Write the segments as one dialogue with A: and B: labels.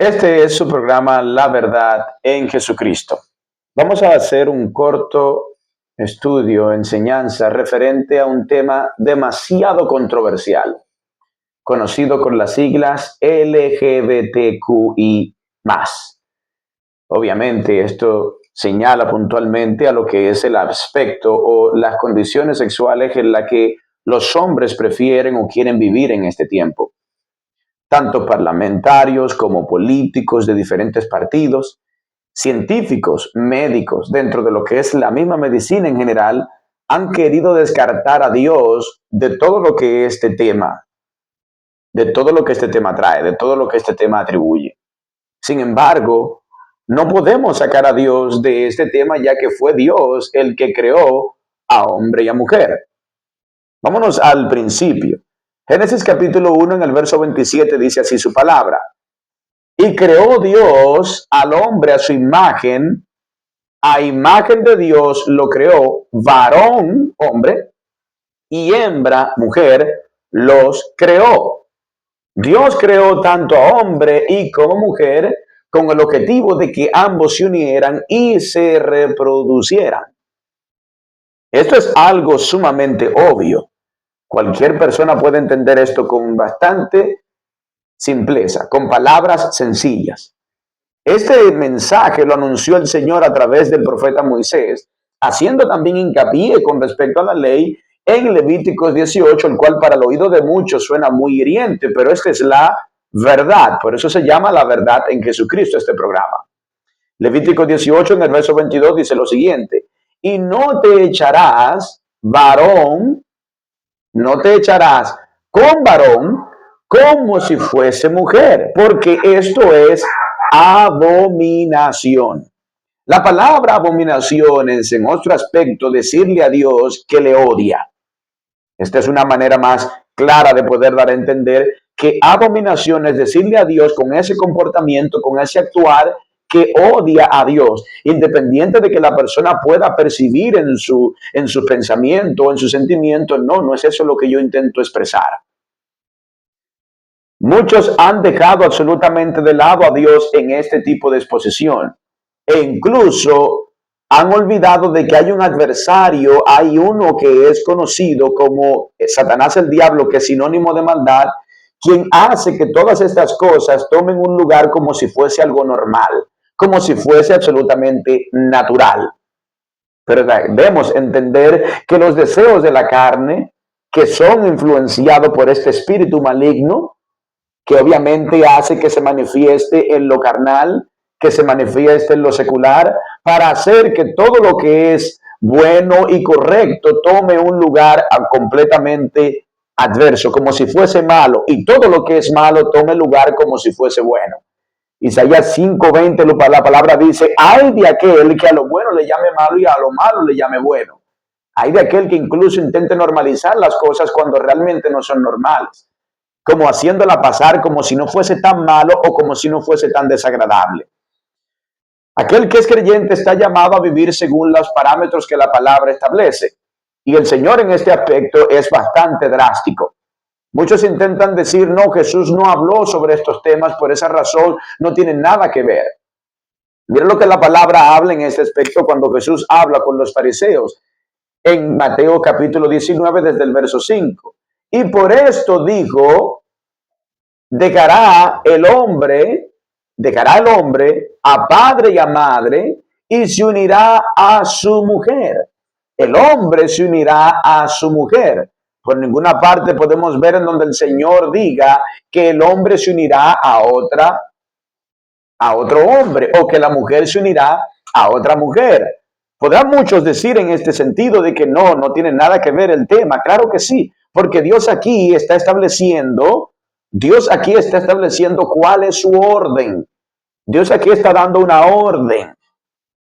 A: Este es su programa La Verdad en Jesucristo. Vamos a hacer un corto estudio, enseñanza referente a un tema demasiado controversial, conocido con las siglas LGBTQI+. Obviamente esto señala puntualmente a lo que es el aspecto o las condiciones sexuales en las que los hombres prefieren o quieren vivir en este tiempo. Tanto parlamentarios como políticos de diferentes partidos, científicos, médicos, dentro de lo que es la misma medicina en general, han querido descartar a Dios de todo lo que este tema, de todo lo que este tema trae, de todo lo que este tema atribuye. Sin embargo, no podemos sacar a Dios de este tema, ya que fue Dios el que creó a hombre y a mujer. Vámonos al principio. Génesis capítulo 1 en el verso 27 dice así su palabra. Y creó Dios al hombre a su a imagen de Dios lo creó, varón, hombre, y hembra, mujer, los creó. Dios creó tanto a hombre y como mujer con el objetivo de que ambos se unieran y se reproducieran. Esto es algo sumamente obvio. Cualquier persona puede entender esto con bastante simpleza, con palabras sencillas. Este mensaje lo anunció el Señor a través del profeta Moisés, haciendo también hincapié con respecto a la ley en Levíticos 18, el cual para el oído de muchos suena muy hiriente, pero esta es la verdad. Por eso se llama La Verdad en Jesucristo este programa. Levítico 18 en el verso 22 dice lo siguiente: y no te echarás varón, no te echarás con varón como si fuese mujer, porque esto es abominación. La palabra abominación es, en otro aspecto, decirle a Dios que le odia. Esta es una manera más clara de poder dar a entender que abominación es decirle a Dios con ese comportamiento, con ese actuar que odia a Dios, independiente de que la persona pueda percibir en su pensamiento, en su sentimiento. No es eso lo que yo intento expresar. Muchos han dejado absolutamente de lado a Dios en este tipo de exposición e incluso han olvidado de que hay un adversario, hay uno que es conocido como Satanás el diablo, que es sinónimo de maldad, quien hace que todas estas cosas tomen un lugar como si fuese algo normal, como si fuese absolutamente natural. Pero debemos entender que los deseos de la carne, que son influenciados por este espíritu maligno, que obviamente hace que se manifieste en lo carnal, que se manifieste en lo secular, para hacer que todo lo que es bueno y correcto tome un lugar completamente adverso, como si fuese malo, y todo lo que es malo tome lugar como si fuese bueno. Isaías 5:20, la palabra dice: hay de aquel que a lo bueno le llame malo y a lo malo le llame bueno. Hay de aquel que incluso intente normalizar las cosas cuando realmente no son normales, como haciéndola pasar como si no fuese tan malo o como si no fuese tan desagradable. Aquel que es creyente está llamado a vivir según los parámetros que la palabra establece. Y el Señor en este aspecto es bastante drástico. Muchos intentan decir, no, Jesús no habló sobre estos temas, por esa razón no tienen nada que ver. Mira lo que la palabra habla en este aspecto cuando Jesús habla con los fariseos en Mateo capítulo 19 desde el verso 5. Y por esto dijo, dejará el hombre a padre y a madre y se unirá a su mujer. El hombre se unirá a su mujer. Por ninguna parte podemos ver en donde el Señor diga que el hombre se unirá a otro hombre, o que la mujer se unirá a otra mujer. Podrán muchos decir en este sentido de que no tiene nada que ver el tema. Claro que sí, porque Dios aquí está estableciendo cuál es su orden. Dios aquí está dando una orden.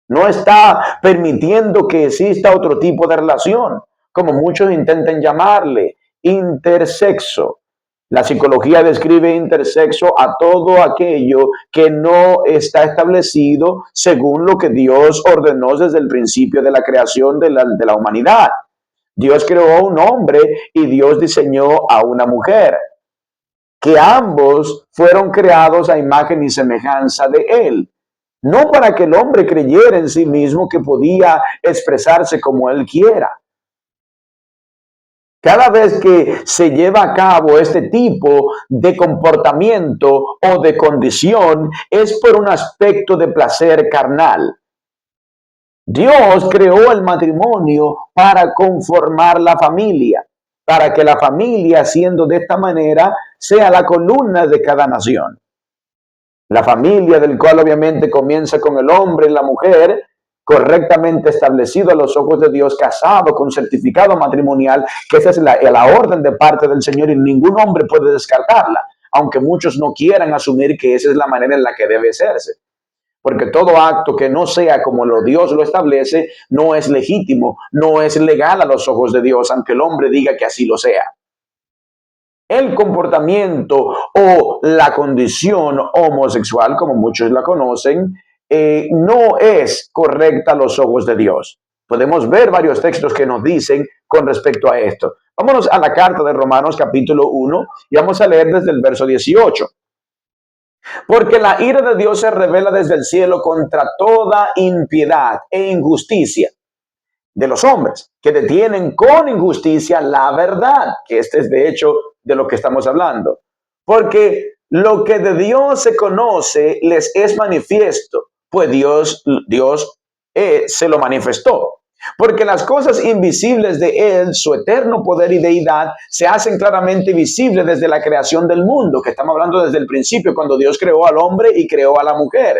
A: No está permitiendo que exista otro tipo de relación, como muchos intentan llamarle, intersexo. La psicología describe intersexo a todo aquello que no está establecido según lo que Dios ordenó desde el principio de la creación de la humanidad. Dios creó a un hombre y Dios diseñó a una mujer. que ambos fueron creados a imagen y semejanza de Él. No para que el hombre creyera en sí mismo que podía expresarse como él quiera. Cada vez que se lleva a cabo este tipo de comportamiento o de condición es por un aspecto de placer carnal. Dios creó el matrimonio para conformar la familia, para que la familia, siendo de esta manera, sea la columna de cada nación. La familia, del cual obviamente comienza con el hombre y la mujer, correctamente establecido a los ojos de Dios, casado con certificado matrimonial, que esa es la orden de parte del Señor y ningún hombre puede descartarla, aunque muchos no quieran asumir que esa es la manera en la que debe hacerse. Porque todo acto que no sea como Dios lo establece no es legítimo, no es legal a los ojos de Dios, aunque el hombre diga que así lo sea. El comportamiento o la condición homosexual, como muchos la conocen, no es correcta a los ojos de Dios. Podemos ver varios textos que nos dicen con respecto a esto. Vámonos a la carta de Romanos capítulo 1 y vamos a leer desde el verso 18. Porque la ira de Dios se revela desde el cielo contra toda impiedad e injusticia de los hombres, que detienen con injusticia la verdad, que este es de hecho de lo que estamos hablando. Porque lo que de Dios se conoce les es manifiesto, pues Dios se lo manifestó. Porque las cosas invisibles de Él, su eterno poder y deidad, se hacen claramente visibles desde la creación del mundo, que estamos hablando desde el principio, cuando Dios creó al hombre y creó a la mujer,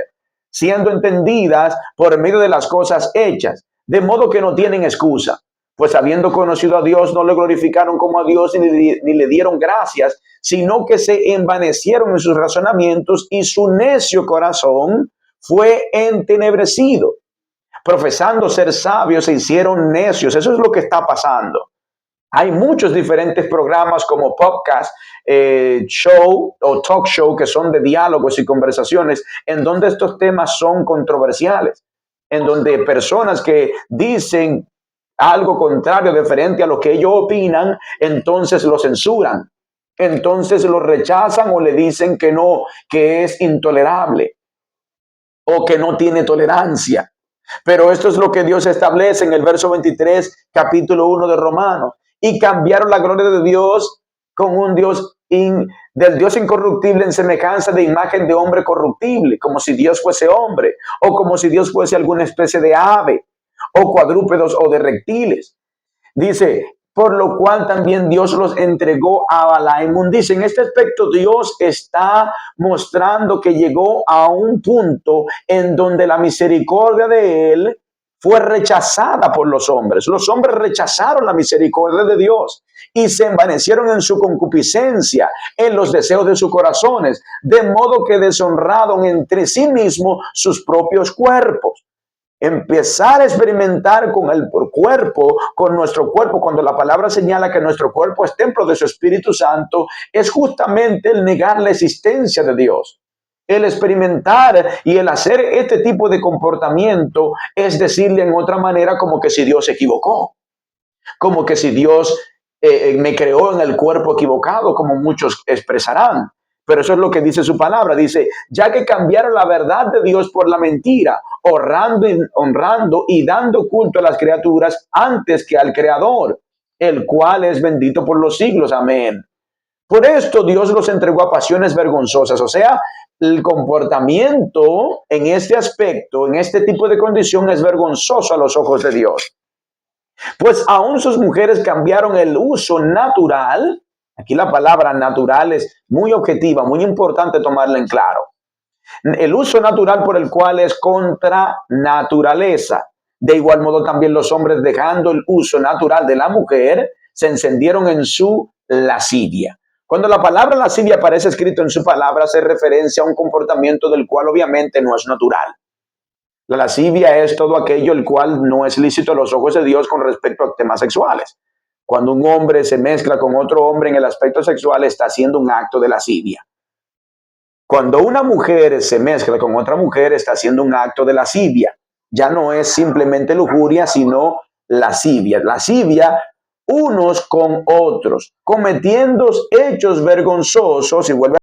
A: siendo entendidas por medio de las cosas hechas, de modo que no tienen excusa. Pues habiendo conocido a Dios, no le glorificaron como a Dios ni le dieron gracias, sino que se envanecieron en sus razonamientos y su necio corazón fue entenebrecido. Profesando ser sabios, se hicieron necios. Eso es lo que está pasando. Hay muchos diferentes programas como podcast, show o talk show, que son de diálogos y conversaciones, en donde estos temas son controversiales, en donde personas que dicen algo contrario, diferente a lo que ellos opinan, entonces lo censuran, entonces lo rechazan o le dicen que no, que es intolerable o que no tiene tolerancia. Pero esto es lo que Dios establece en el verso 23, capítulo 1 de Romanos. Y cambiaron la gloria de Dios con un Dios del Dios incorruptible en semejanza de imagen de hombre corruptible, como si Dios fuese hombre, o como si Dios fuese alguna especie de ave, o cuadrúpedos o de reptiles. Dice, por lo cual también Dios los entregó a la inmundicia. En este aspecto Dios está mostrando que llegó a un punto en donde la misericordia de Él fue rechazada por los hombres. Los hombres rechazaron la misericordia de Dios y se envanecieron en su concupiscencia, en los deseos de sus corazones, de modo que deshonraron entre sí mismos sus propios cuerpos. Empezar a experimentar con el cuerpo, con nuestro cuerpo, cuando la palabra señala que nuestro cuerpo es templo de su Espíritu Santo, es justamente el negar la existencia de Dios. El experimentar y el hacer este tipo de comportamiento es decirle en otra manera como que si Dios se equivocó, como que si Dios me creó en el cuerpo equivocado, como muchos expresarán. Pero eso es lo que dice su palabra. Dice, ya que cambiaron la verdad de Dios por la mentira, honrando y dando culto a las criaturas antes que al Creador, el cual es bendito por los siglos. Amén. Por esto Dios los entregó a pasiones vergonzosas. O sea, el comportamiento en este aspecto, en este tipo de condición, es vergonzoso a los ojos de Dios. Pues aún sus mujeres cambiaron el uso natural. Aquí la palabra natural es muy objetiva, muy importante tomarla en claro. El uso natural por el cual es contra naturaleza. De igual modo también los hombres, dejando el uso natural de la mujer, se encendieron en su lascivia. Cuando la palabra lascivia aparece escrito en su palabra, hace referencia a un comportamiento del cual obviamente no es natural. La lascivia es todo aquello el cual no es lícito a los ojos de Dios con respecto a temas sexuales. Cuando un hombre se mezcla con otro hombre en el aspecto sexual, está haciendo un acto de lascivia. Cuando una mujer se mezcla con otra mujer, está haciendo un acto de lascivia. Ya no es simplemente lujuria, sino lascivia. Lascivia, unos con otros, cometiendo hechos vergonzosos, y vuelve